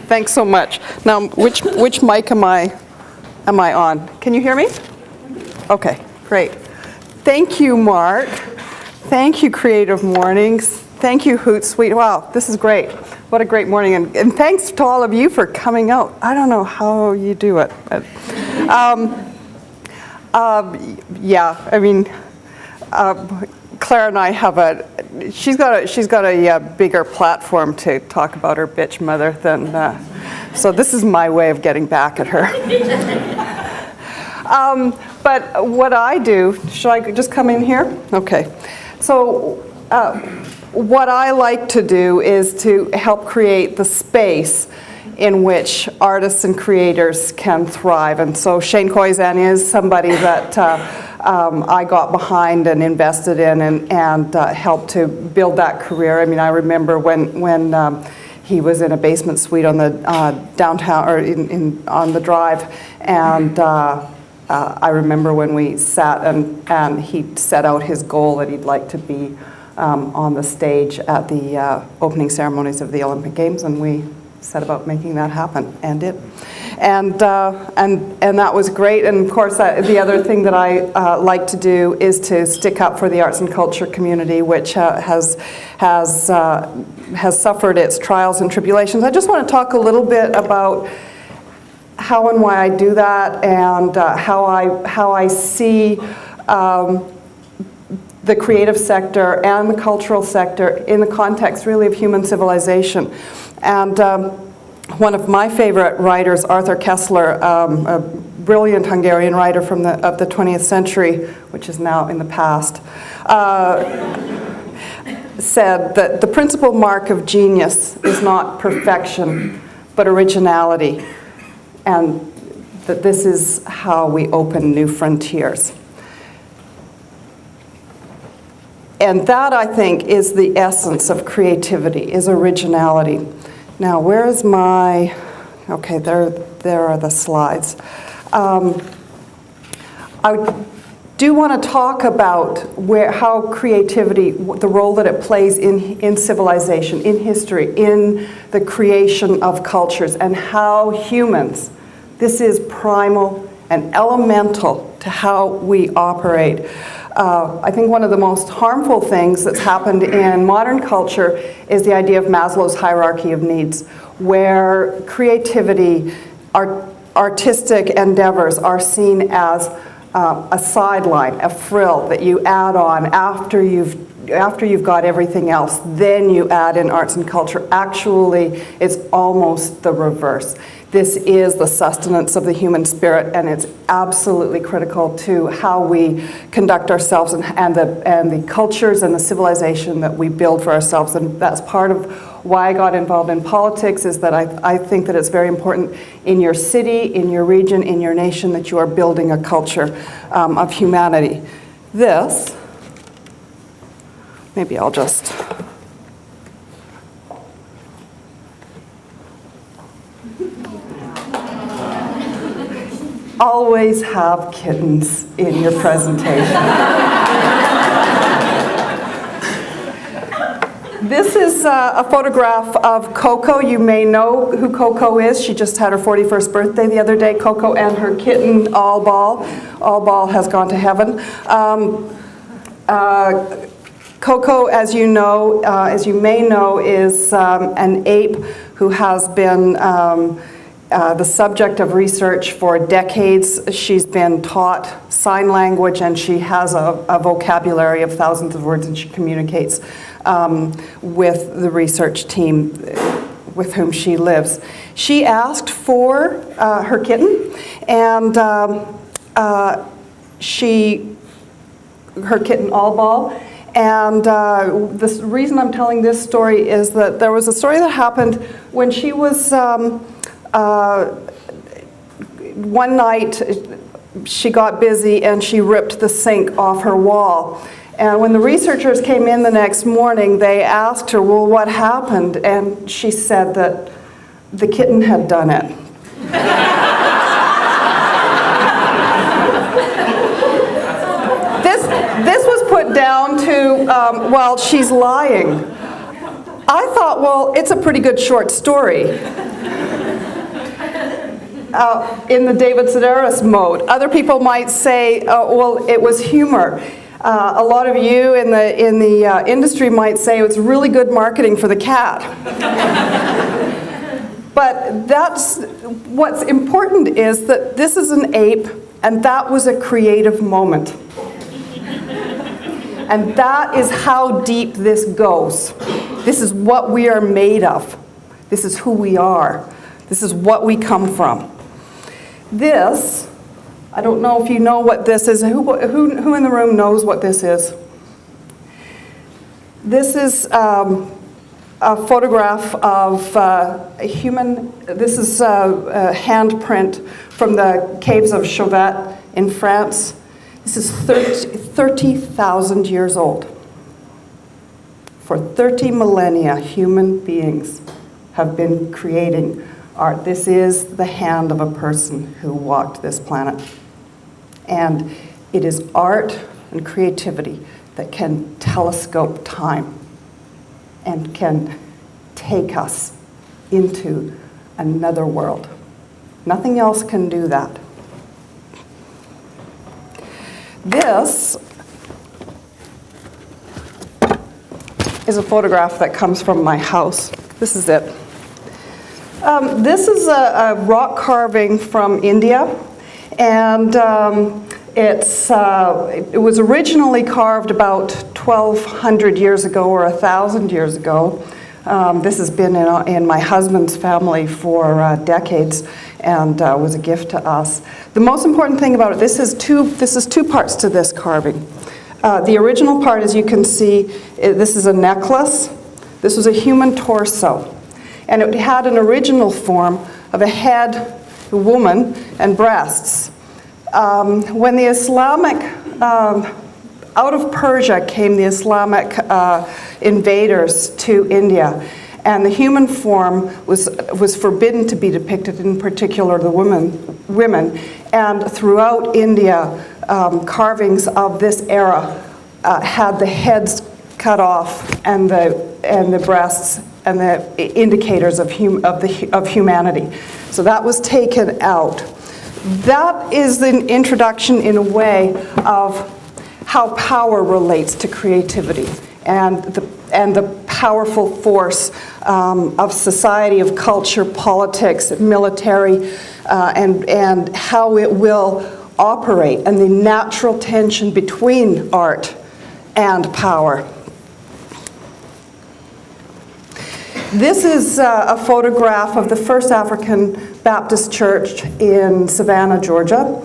Thanks so much. Now, which mic am I on? Can you hear me? Okay, great. Thank you, Mark. Thank you, Creative Mornings. Thank you, Hootsuite. Wow, this is great. What a great morning. And thanks to all of you for coming out. I don't know how you do it. But, yeah, I mean, Claire and I have she's got a bigger platform to talk about her bitch mother than, so this is my way of getting back at her. But what I do, should I just come in here? Okay. So what I like to do is to help create the space in which artists and creators can thrive. And so Shane Koizan is somebody that I got behind and invested in and helped to build that career. I mean, I remember when he was in a basement suite on the downtown, or on the drive, and I remember when we sat and he set out his goal that he'd like to be on the stage at the opening ceremonies of the Olympic Games, and we set about making that happen, and did. And that was great. And of course, the other thing that I like to do is to stick up for the arts and culture community, which has suffered its trials and tribulations. I just want to talk a little bit about how and why I do that, and how I see the creative sector and the cultural sector in the context, really, of human civilization. And one of my favorite writers, Arthur Koestler, a brilliant Hungarian writer of the 20th century, which is now in the past, said that the principal mark of genius is not perfection, but originality, and that this is how we open new frontiers. And that, I think, is the essence of creativity, is originality. Now, where is my, okay, there are the slides. I do want to talk about how creativity, the role that it plays in civilization, in history, in the creation of cultures, and how humans, this is primal and elemental to how we operate. I think one of the most harmful things that's happened in modern culture is the idea of Maslow's hierarchy of needs, where creativity, artistic endeavors are seen as a sideline, a frill that you add on after you've got everything else. Then you add in arts and culture. Actually, it's almost the reverse. This is the sustenance of the human spirit, and it's absolutely critical to how we conduct ourselves and the cultures and the civilization that we build for ourselves. And that's part of why I got involved in politics, is that I think that it's very important in your city, in your region, in your nation, that you are building a culture of humanity. This, maybe I'll just... Always have kittens in your presentation. This is a photograph of Coco. You may know who Coco is. She just had her 41st birthday the other day. Coco and her kitten, All Ball. All Ball has gone to heaven. Coco, as you know, as you may know, is an ape who has been the subject of research for decades. She's been taught sign language, and she has a vocabulary of thousands of words, and she communicates with the research team with whom she lives. She asked for her kitten, and her kitten Allball. And the reason I'm telling this story is that there was a story that happened when she was, one night she got busy and she ripped the sink off her wall. And when the researchers came in the next morning, they asked her, well, what happened? And she said that the kitten had done it. This was put down to while she's lying. I thought, well, it's a pretty good short story. In the David Sedaris mode. Other people might say, well, it was humor. A lot of you in the industry might say it's really good marketing for the cat. But that's what's important is that this is an ape, and that was a creative moment. And that is how deep this goes. This is what we are made of. This is who we are. This is what we come from. This, I don't know if you know what this is. Who in the room knows what this is? This is a photograph of a human. This is a handprint from the caves of Chauvet in France. This is 30,000 years old. For 30 millennia, human beings have been creating art. This is the hand of a person who walked this planet. And it is art and creativity that can telescope time and can take us into another world. Nothing else can do that. This is a photograph that comes from my house. This is it. This is a rock carving from India, and it was originally carved about 1,200 years ago or 1,000 years ago. This has been in my husband's family for decades, and was a gift to us. The most important thing about it, this is two parts to this carving. The original part, as you can see, this is a necklace. This was a human torso. And it had an original form of a head, a woman, and breasts. When the Islamic, out of Persia came the Islamic invaders to India, and the human form was forbidden to be depicted, in particular the women. And throughout India, carvings of this era had the heads cut off and the breasts and the indicators of humanity. So that was taken out. That is an introduction in a way of how power relates to creativity and the powerful force of society, of culture, politics, military, and how it will operate, and the natural tension between art and power. This is a photograph of the first African Baptist church in Savannah, Georgia.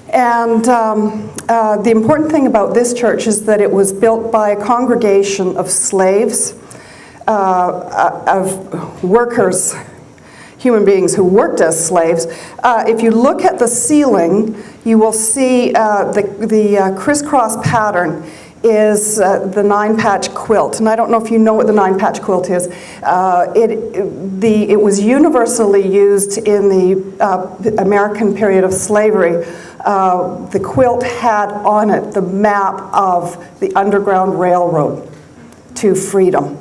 And the important thing about this church is that it was built by a congregation of slaves, of workers, human beings who worked as slaves. If you look at the ceiling, you will see the crisscross pattern is the 9-patch quilt. And I don't know if you know what the 9-patch quilt is. It was universally used in the American period of slavery. The quilt had on it the map of the Underground Railroad to freedom.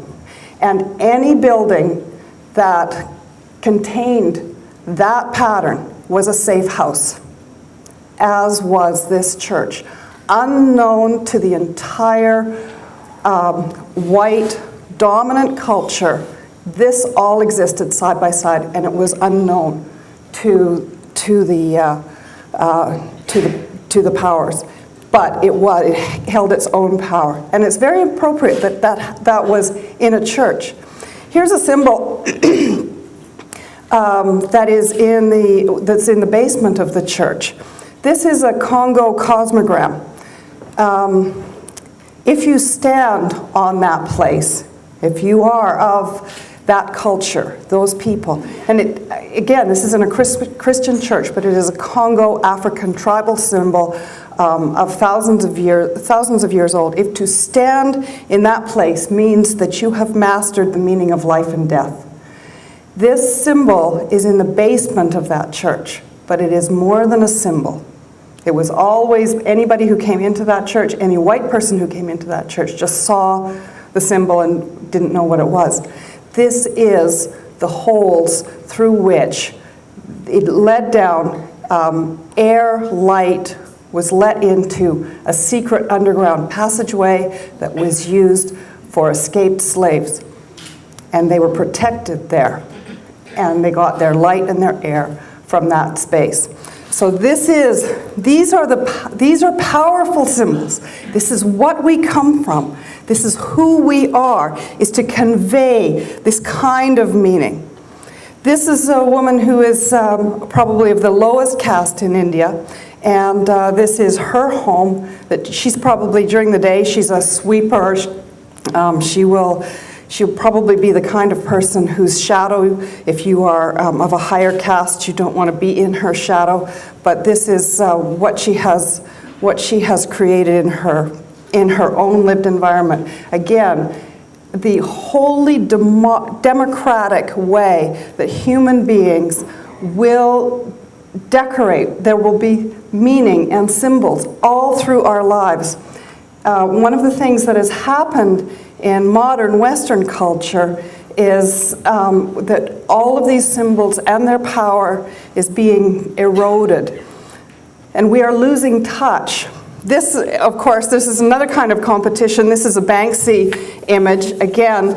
And any building that contained that pattern was a safe house, as was this church. Unknown to the entire white dominant culture, this all existed side by side, and it was unknown to the powers. But it held its own power, and it's very appropriate that was in a church. Here's a symbol that's in the basement of the church. This is a Congo cosmogram. If you stand on that place, if you are of that culture, those people, and again, this isn't a Christian church, but it is a Congo African tribal symbol of thousands of years old. If to stand in that place means that you have mastered the meaning of life and death. This symbol is in the basement of that church, but it is more than a symbol. It was always anybody who came into that church, any white person who came into that church just saw the symbol and didn't know what it was. This is the holes through which it led down, air, light was let into a secret underground passageway that was used for escaped slaves. And they were protected there. And they got their light and their air from that space. So these are powerful symbols. This is what we come from. This is who we are, is to convey this kind of meaning. This is a woman who is probably of the lowest caste in India, and this is her home. That she's probably, during the day, she's a sweeper. She'll probably be the kind of person whose shadow, if you are of a higher caste, you don't want to be in her shadow. But this is what she has created in her own lived environment. Again, the wholly democratic way that human beings will decorate. There will be meaning and symbols all through our lives. One of the things that has happened in modern Western culture is that all of these symbols and their power is being eroded. And we are losing touch. This, of course, this is another kind of competition. This is a Banksy image. Again,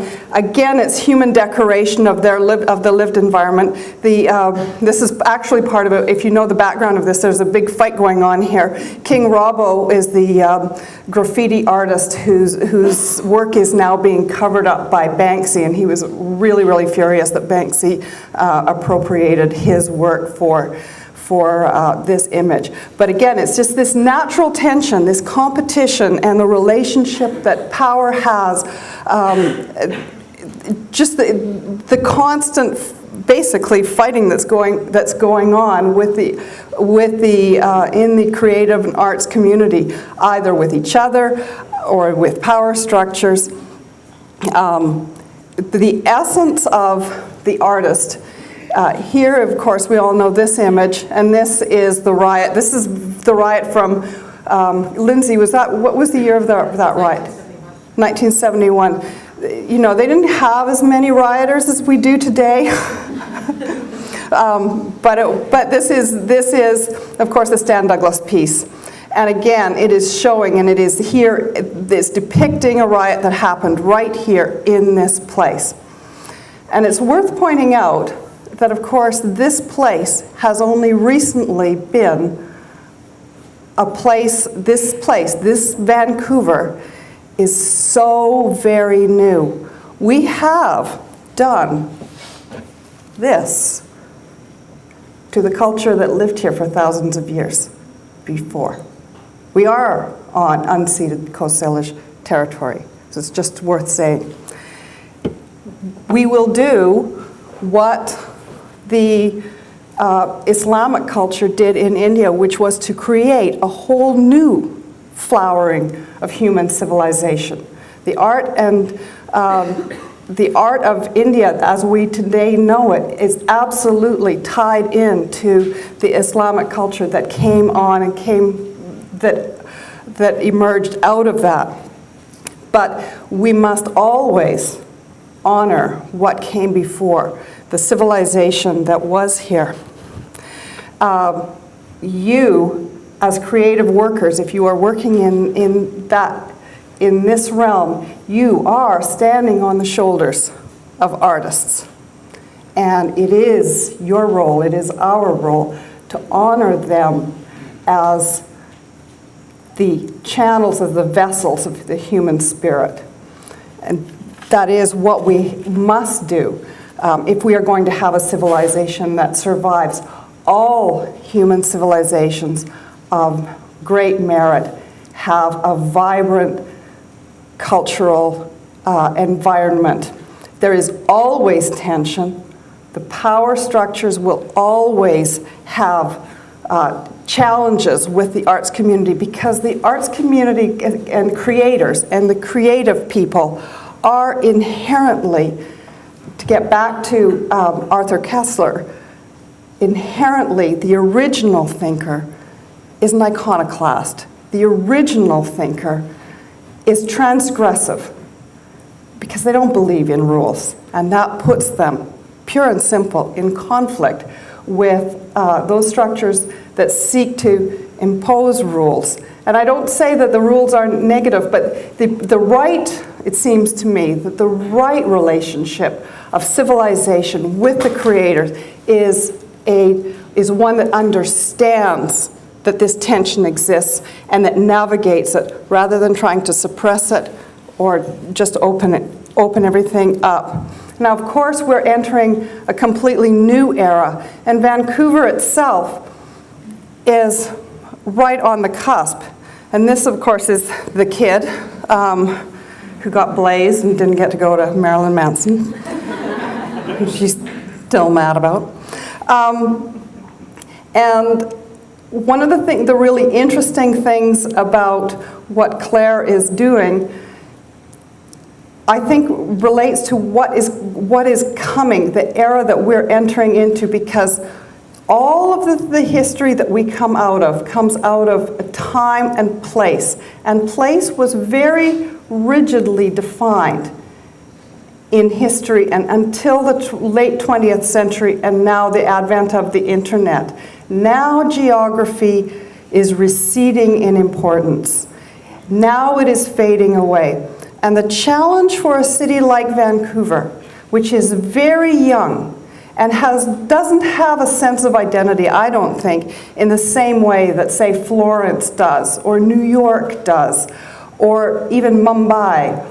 it's human decoration of the lived environment. This is actually part of it. If you know the background of this, there's a big fight going on here. King Robbo is the graffiti artist whose work is now being covered up by Banksy, and he was really, really furious that Banksy appropriated his work for this image. But again, it's just this natural tension, this competition, and the relationship that power has, just the constant, basically, fighting that's going on in the creative and arts community, either with each other or with power structures. The essence of the artist. Here, of course, we all know this image, and this is the riot. This is the riot from, Lindsay, what was the year of that riot? 1971. You know, they didn't have as many rioters as we do today. But this is, of course, the Stan Douglas piece. And again, it is showing, and it is here, it's depicting a riot that happened right here in this place. And it's worth pointing out that, of course, this place has only recently been a place, this Vancouver is so very new. We have done this to the culture that lived here for thousands of years before. We are on unceded Coast Salish territory, so it's just worth saying. We will do what the Islamic culture did in India, which was to create a whole new flowering of human civilization. The art of India, as we today know it, is absolutely tied into the Islamic culture that came on and that emerged out of that. But we must always honor what came before, the civilization that was here. You, as creative workers, if you are working in this realm, you are standing on the shoulders of artists. And it is your role, it is our role to honor them as the channels, of the vessels of the human spirit. And that is what we must do if we are going to have a civilization that survives. All human civilizations of great merit have a vibrant cultural environment. There is always tension. The power structures will always have challenges with the arts community, because the arts community and creators and the creative people are inherently, to get back to Arthur Koestler, inherently the original thinker is an iconoclast. The original thinker is transgressive because they don't believe in rules, and that puts them, pure and simple, in conflict with those structures that seek to impose rules. And I don't say that the rules are negative, but the right, it seems to me, that the right relationship of civilization with the creators is one that understands that this tension exists and that navigates it rather than trying to suppress it or just open everything up. Now, of course, we're entering a completely new era, and Vancouver itself is right on the cusp. And this, of course, is the kid who got blazed and didn't get to go to Marilyn Manson, which she's still mad about. And one of the really interesting things about what Claire is doing, I think, relates to what is coming, the era that we're entering into, because all of the history that we come out of comes out of a time and place. And place was very rigidly defined in history and until the late 20th century, and now the advent of the internet. Now geography is receding in importance. Now it is fading away. And the challenge for a city like Vancouver, which is very young and doesn't have a sense of identity, I don't think, in the same way that, say, Florence does, or New York does, or even Mumbai,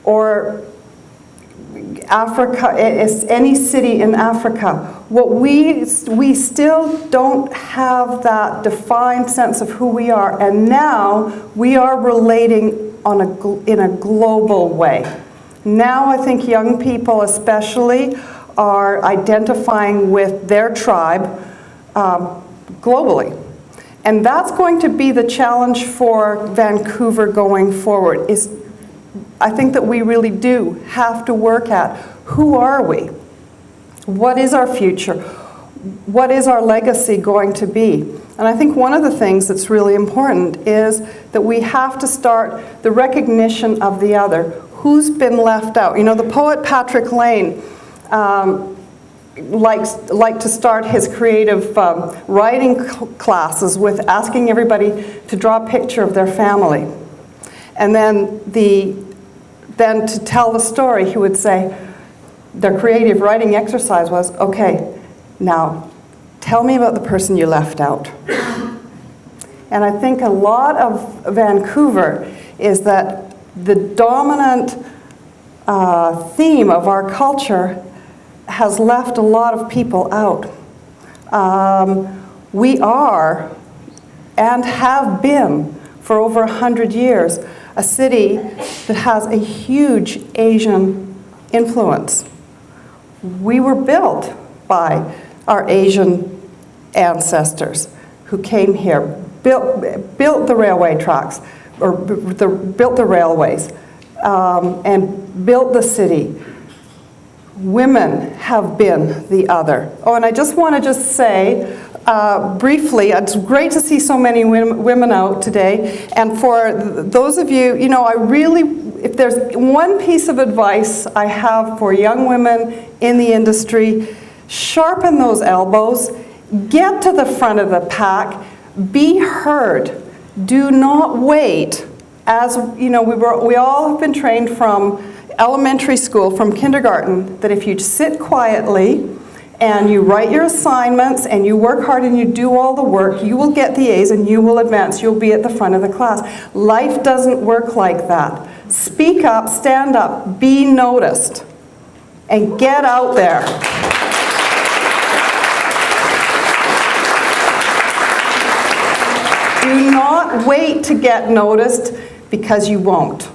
or Africa, any city in Africa. What we still don't have that defined sense of who we are, and now we are relating in a global way. Now I think young people especially are identifying with their tribe globally. And that's going to be the challenge for Vancouver going forward, is I think that we really do have to work at who are we? What is our future? What is our legacy going to be? And I think one of the things that's really important is that we have to start the recognition of the other. Who's been left out? You know, the poet Patrick Lane liked to start his creative writing classes with asking everybody to draw a picture of their family. And then to tell the story, he would say, their creative writing exercise was, okay, now tell me about the person you left out. And I think a lot of Vancouver is that the dominant theme of our culture has left a lot of people out. We are, and have been for over 100 years, a city that has a huge Asian influence. We were built by our Asian ancestors who came here, built the railway tracks, or built the railways, and built the city. Women have been the other. Oh, and I just want to say briefly, it's great to see so many women out today. And for those of you, you know, if there's one piece of advice I have for young women in the industry, sharpen those elbows, get to the front of the pack, be heard. Do not wait. As you know, we all have been trained from elementary school, from kindergarten, that if you sit quietly and you write your assignments and you work hard and you do all the work, you will get the A's and you will advance. You'll be at the front of the class. Life doesn't work like that. Speak up, stand up, be noticed, and get out there. Do not wait to get noticed, because you won't.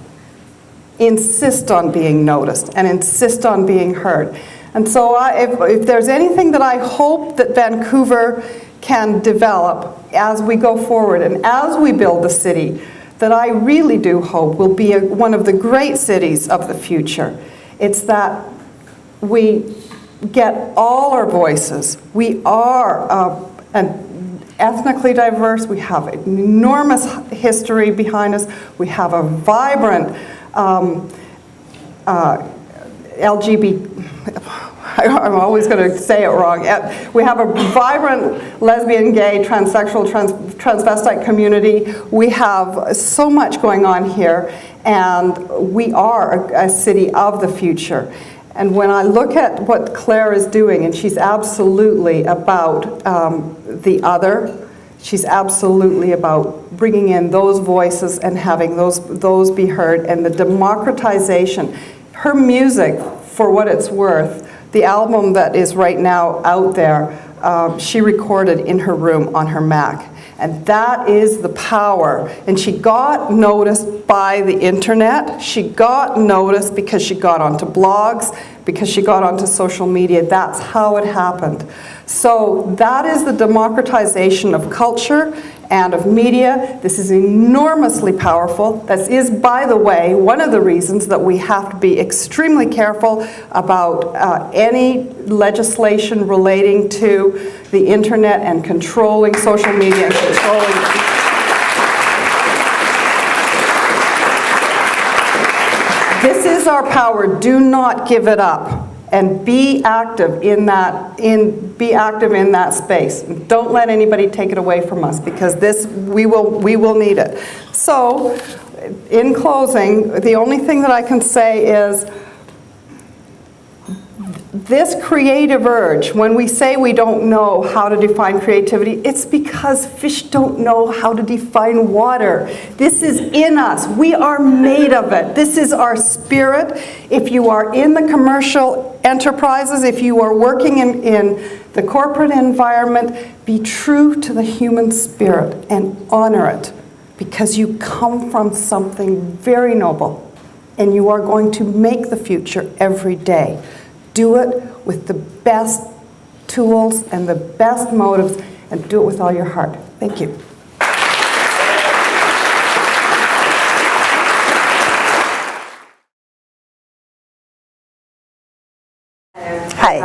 Insist on being noticed and insist on being heard. And so if there's anything that I hope that Vancouver can develop as we go forward and as we build the city, that I really do hope will be one of the great cities of the future, it's that we get all our voices. We are ethnically diverse. We have enormous history behind us. We have a vibrant LGBT, I'm always going to say it wrong. We have a vibrant lesbian, gay, transsexual, transvestite community. We have so much going on here, and we are a city of the future. And when I look at what Claire is doing, and she's absolutely about the other, she's absolutely about bringing in those voices and having those be heard, and the democratization. Her music, for what it's worth, the album that is right now out there, she recorded in her room on her Mac. And that is the power. And she got noticed by the internet. She got noticed because she got onto blogs, because she got onto social media. That's how it happened. So that is the democratization of culture and of media. This is enormously powerful. This is, by the way, one of the reasons that we have to be extremely careful about any legislation relating to the internet and controlling social media and controlling. This is our power. Do not give it up, and be active in that. Be active in that space. Don't let anybody take it away from us, because we will need it. So, in closing, the only thing that I can say is, this creative urge, when we say we don't know how to define creativity, it's because fish don't know how to define water. This is in us. We are made of it. This is our spirit. If you are in the commercial enterprises, if you are working in the corporate environment, be true to the human spirit and honor it, because you come from something very noble, and you are going to make the future every day. Do it with the best tools and the best motives, and do it with all your heart. Thank you. Hi.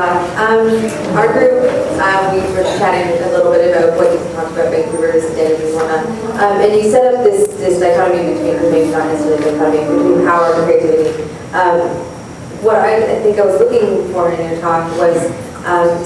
Our group, we were chatting a little bit about what you talked about Vancouver's identity and whatnot. And you set up this dichotomy between, maybe not necessarily dichotomy, between power and creativity. What I think I was looking for in your talk was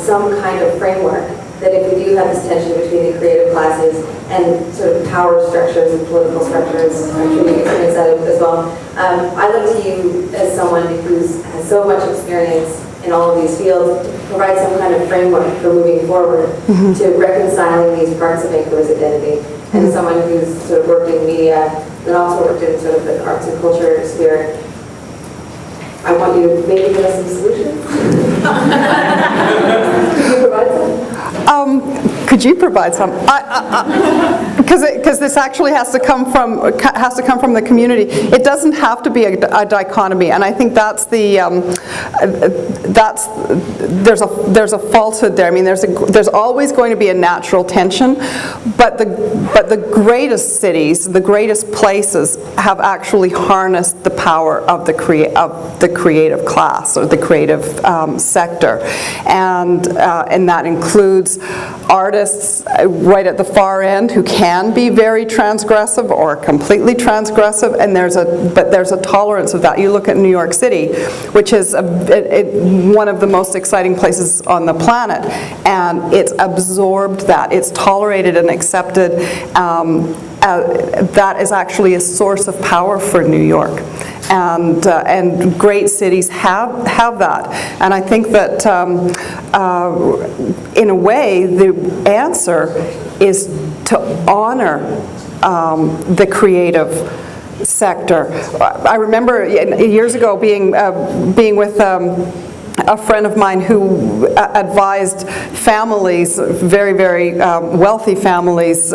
some kind of framework that if we do have this tension between the creative classes and sort of power structures and political structures, I'm sure you experience that as well. I look to you as someone who has so much experience in all of these fields to provide some kind of framework for moving forward to reconciling these parts of Vancouver's identity. And someone who's sort of worked in media and also worked in sort of the arts and culture sphere, I want you to maybe give us some solutions. Could you provide some? Could you provide some? Because this actually has to come from the community. It doesn't have to be a dichotomy, and I think that's there's a falsehood there. I mean, there's always going to be a natural tension, but the greatest cities, the greatest places, have actually harnessed the power of the creative class or the creative sector, and that includes artists right at the far end who can be very transgressive or completely transgressive, and there's a tolerance of that. You look at New York City, which is one of the most exciting places on the planet, and it's absorbed that. It's tolerated and accepted. That is actually a source of power for New York. And great cities have that. And I think that in a way the answer is to honor the creative sector. I remember years ago being with a friend of mine who advised families, very, very wealthy families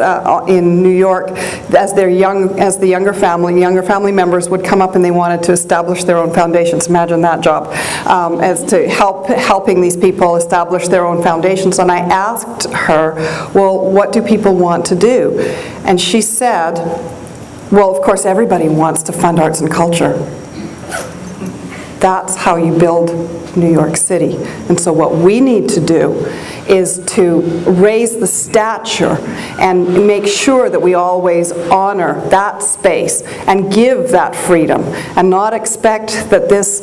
in New York, as the younger family members would come up and they wanted to establish their own foundations. Imagine that job, as to helping these people establish their own foundations. And I asked her, well, what do people want to do? And she said, well, of course, everybody wants to fund arts and culture. That's how you build New York City. And so what we need to do is to raise the stature and make sure that we always honor that space and give that freedom and not expect that this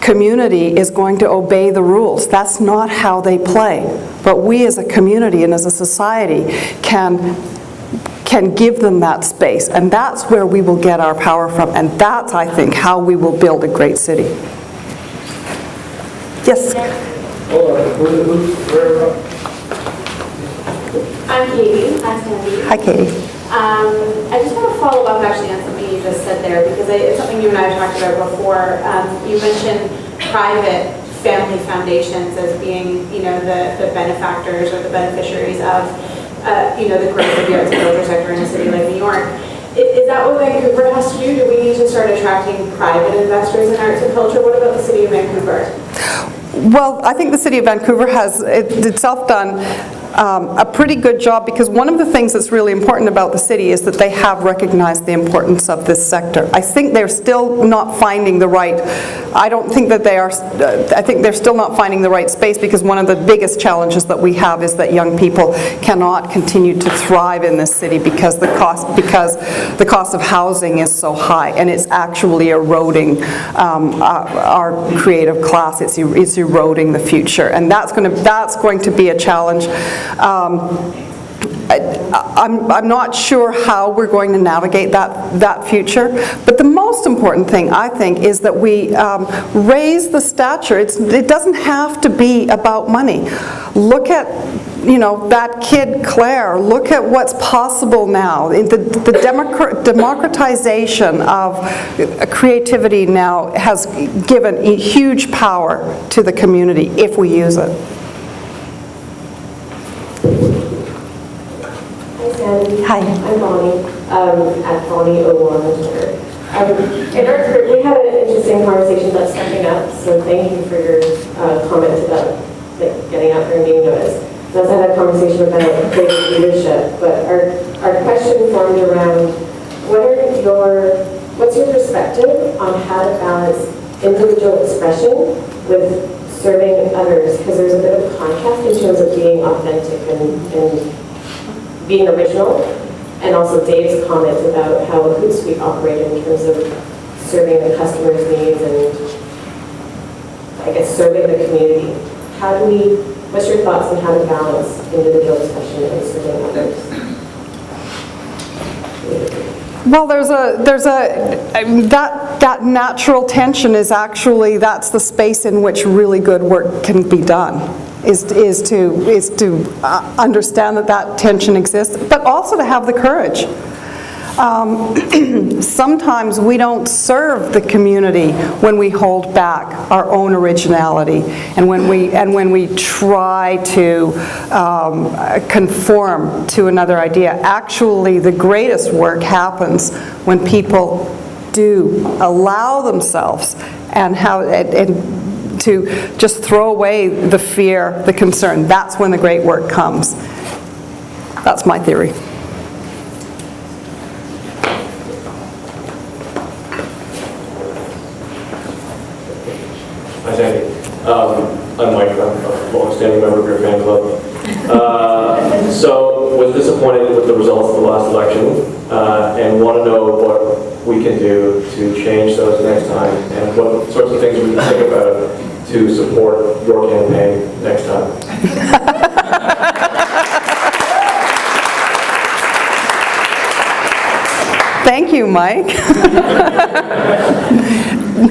community is going to obey the rules. That's not how they play. But we as a community and as a society can give them that space, and that's where we will get our power from, and that's, I think, how we will build a great city. Yes? I'm Katie. Hi, Sandy. Hi, Katie. I just want to follow up actually on something you just said there, because it's something you and I have talked about before. You mentioned private family foundations as being, the benefactors or the beneficiaries of the growth of the arts and culture sector in a city like New York. Is that what Vancouver has to do? Do we need to start attracting private investors in arts and culture? What about the city of Vancouver? Well, I think the city of Vancouver has itself done a pretty good job, because one of the things that's really important about the city is that they have recognized the importance of this sector. I think they're still not finding the right, I don't think that they are, I think they're still not finding the right space, because one of the biggest challenges that we have is that young people cannot continue to thrive in this city because the cost of housing is so high, and it's actually eroding our creative class. It's eroding the future, and that's going to be a challenge. I'm not sure how we're going to navigate that future, but the most important thing, I think, is that we raise the stature. It doesn't have to be about money. Look at that kid Claire. Look at what's possible now. The democratization of creativity now has given a huge power to the community if we use it. Hi, I'm Bonnie, at Bonnie01 on Twitter. In our group, we had an interesting conversation about stepping up, so thank you for your comments about getting out there and being noticed. We also had a conversation about creative leadership, but our question formed around what's your perspective on how to balance individual expression with serving others? Because there's a bit of contrast in terms of being authentic and being original, and also Dave's comment about how a Hootsuite operated in terms of serving the customer's needs and, I guess, serving the community. What's your thoughts on how to balance individual expression and serving others? Well, that natural tension is actually, that's the space in which really good work can be done. Is to understand that tension exists, but also to have the courage. Sometimes we don't serve the community when we hold back our own originality, and when we try to conform to another idea. Actually, the greatest work happens when people do allow themselves and to just throw away the fear, the concern. That's when the great work comes. That's my theory. Hi, Sandy. I'm Mike. I'm a long-standing member of your fan club. So, was disappointed with the results of the last election and want to know what we can do to change those next time, and what sorts of things we can think about to support your campaign next time. Thank you, Mike.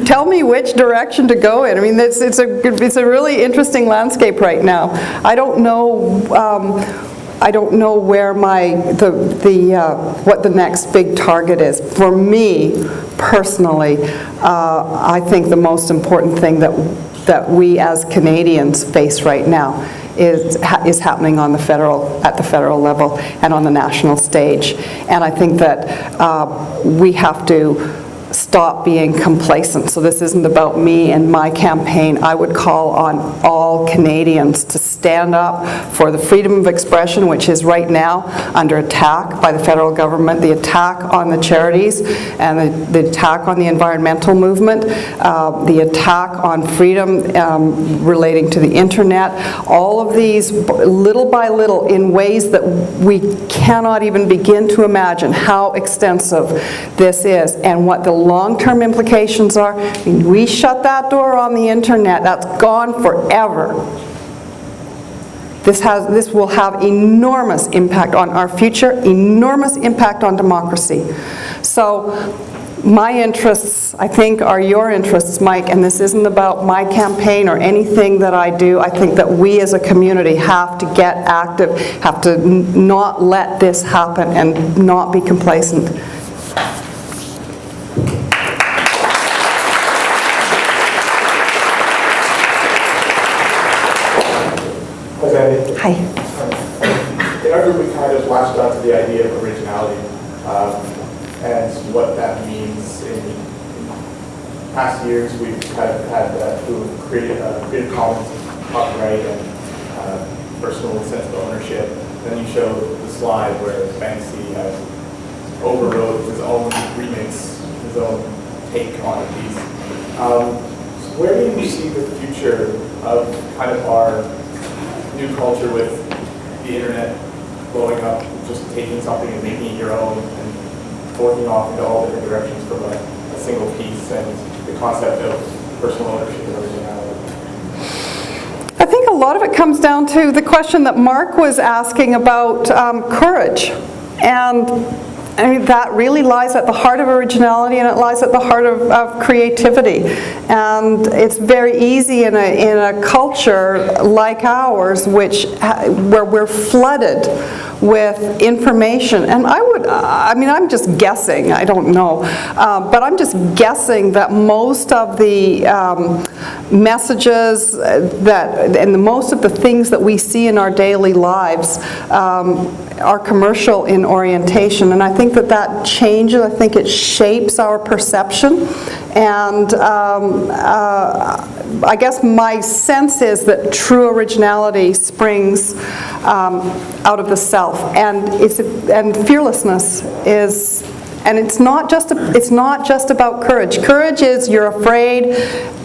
Tell me which direction to go in. I mean, it's a really interesting landscape right now. I don't know I don't know where what the next big target is. For me, personally, I think the most important thing that we as Canadians face right now is happening at the federal level and on the national stage. And I think that we have to stop being complacent. So this isn't about me and my campaign. I would call on all Canadians to stand up for the freedom of expression, which is right now under attack by the federal government, the attack on the charities, and the attack on the environmental movement, the attack on freedom relating to the internet, all of these little by little in ways that we cannot even begin to imagine how extensive this is and what the long-term implications are. I mean, we shut that door on the internet, that's gone forever. This will have enormous impact on our future, enormous impact on democracy. So my interests, I think, are your interests, Mike, and this isn't about my campaign or anything that I do. I think that we as a community have to get active, have to not let this happen and not be complacent. Hi. In our group, we kind of latched on to the idea of originality and what that means. In past years, we've kind of had creative commons, copyright, and personal sense of ownership. Then you show the slide where Banksy has overrode his own remix, his own take on a piece. So where do you see the future of kind of our new culture with the internet blowing up, just taking something and making it your own and forking off into all different directions from a single piece, and the concept of personal ownership and originality? I think a lot of it comes down to the question that Mark was asking about courage. And I mean, that really lies at the heart of originality, and it lies at the heart of creativity. And it's very easy in a culture like ours, where we're flooded with information. And I'm just guessing, I don't know, but I'm just guessing that most of the messages and most of the things that we see in our daily lives are commercial in orientation, and I think that changes. I think it shapes our perception, and I guess my sense is that true originality springs out of the self, and fearlessness is. And it's not just about courage. Courage is you're afraid,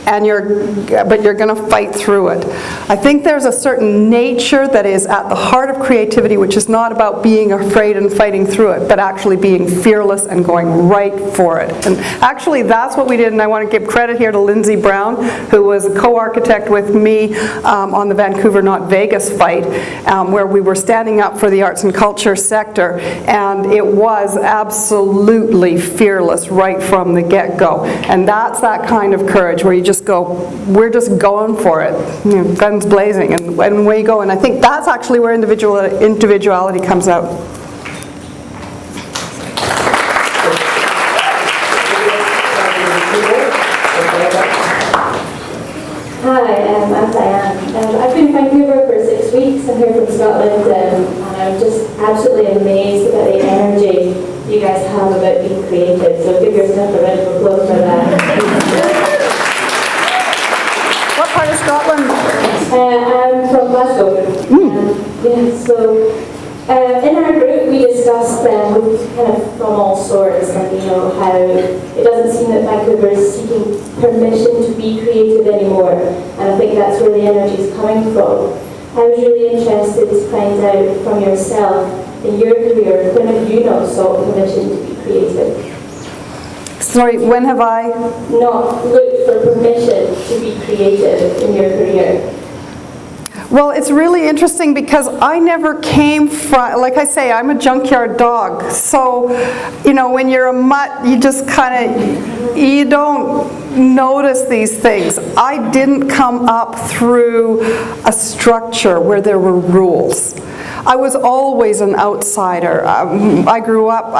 but you're going to fight through it. I think there's a certain nature that is at the heart of creativity, which is not about being afraid and fighting through it, but actually being fearless and going right for it. And actually, that's what we did. And I want to give credit here to Lindsay Brown, who was a co-architect with me on the Vancouver, not Vegas fight, where we were standing up for the arts and culture sector, and it was absolutely fearless right from the get-go. And that's that kind of courage where you just go, we're just going for it, guns blazing, and away you go. And I think that's actually where individuality comes out. Hi, I'm Diane. I've been in Vancouver for 6 weeks. I'm here from Scotland, and I'm just absolutely amazed about the energy you guys have about being creative. So give yourself a round of applause for that. What part of Scotland? I'm from Glasgow. So in our group we discussed kind of from all sorts, and how it doesn't seem that Vancouver is seeking permission to be creative anymore, and I think that's where the energy is coming from. I was really interested to find out from yourself, in your career, when have you not sought permission to be creative? Sorry, when have I? Not looked for permission to be creative in your career. Well, it's really interesting because I never came from, like I say, I'm a junkyard dog. So, when you're a mutt, you just you don't notice these things. I didn't come up through a structure where there were rules. I was always an outsider. I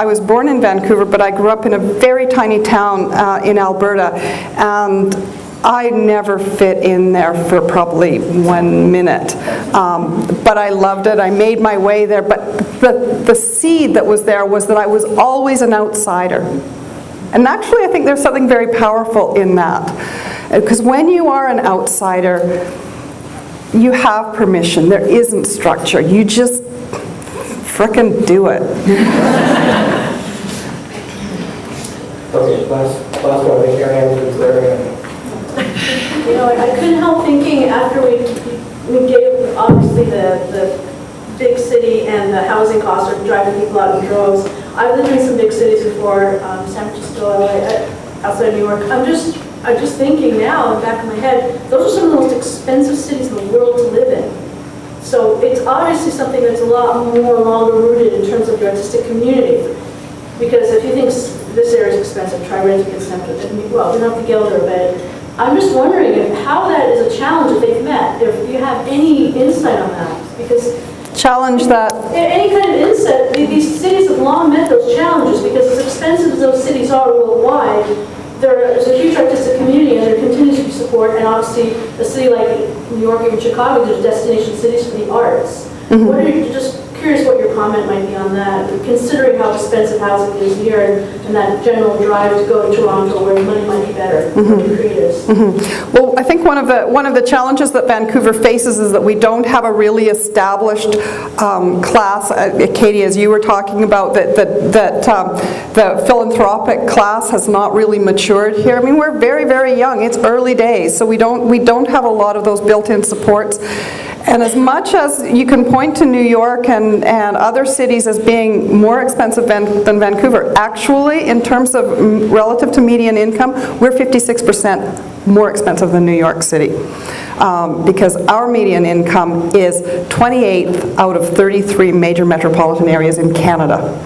was born in Vancouver, but I grew up in a very tiny town in Alberta, and I never fit in there for probably 1 minute. But I loved it. I made my way there. But the seed that was there was that I was always an outsider. And actually, I think there's something very powerful in that. Because when you are an outsider, you have permission. There isn't structure. You just frickin' do it. Okay, last one. I think your hand is clearing. You know, I couldn't help thinking after we gave, obviously, the big city and the housing costs are driving people out in droves. I've lived in some big cities before, San Francisco, LA, outside New York. I'm just thinking now, in the back of my head, those are some of the most expensive cities in the world to live in. So it's obviously something that's a lot more longer rooted in terms of the artistic community. Because if you think this area is expensive, try renting in Central. Well, we don't have to get there, but I'm just wondering how that is a challenge that they've met. If you have any insight on that, because Challenge that. any kind of insight, these cities have long met those challenges because as expensive as those cities are worldwide, there's a huge artistic community and there continues to be support. And obviously, a city like New York or even Chicago, there's destination cities for the arts. What are you just curious what your comment might be on that, considering how expensive housing is here and that general drive to go to Toronto where money might be better for the creatives. Well, I think one of the challenges that Vancouver faces is that we don't have a really established class. Katie, as you were talking about, that the philanthropic class has not really matured here. I mean, we're very, very young. It's early days, so we don't have a lot of those built-in supports. And as much as you can point to New York and other cities as being more expensive than Vancouver, actually, in terms of relative to median income, we're 56% more expensive than New York City. Because our median income is 28th out of 33 major metropolitan areas in Canada.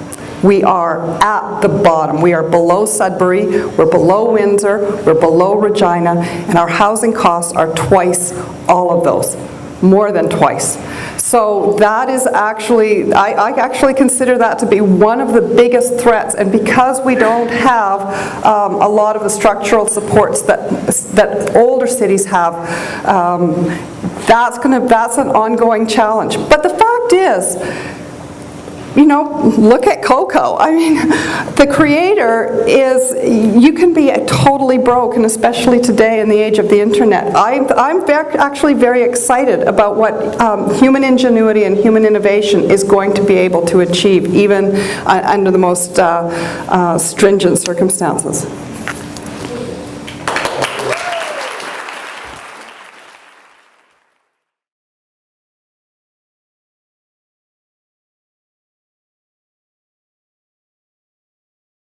We are at the bottom. We are below Sudbury, we're below Windsor, we're below Regina, and our housing costs are twice all of those. More than twice. So that is actually, I actually consider that to be one of the biggest threats, and because we don't have a lot of the structural supports that older cities have, that's an ongoing challenge. But the fact is, you know, look at Coco. I mean, the creator is, you can be totally broke, and especially today in the age of the internet. I'm actually very excited about what human ingenuity and human innovation is going to be able to achieve, even under the most stringent circumstances.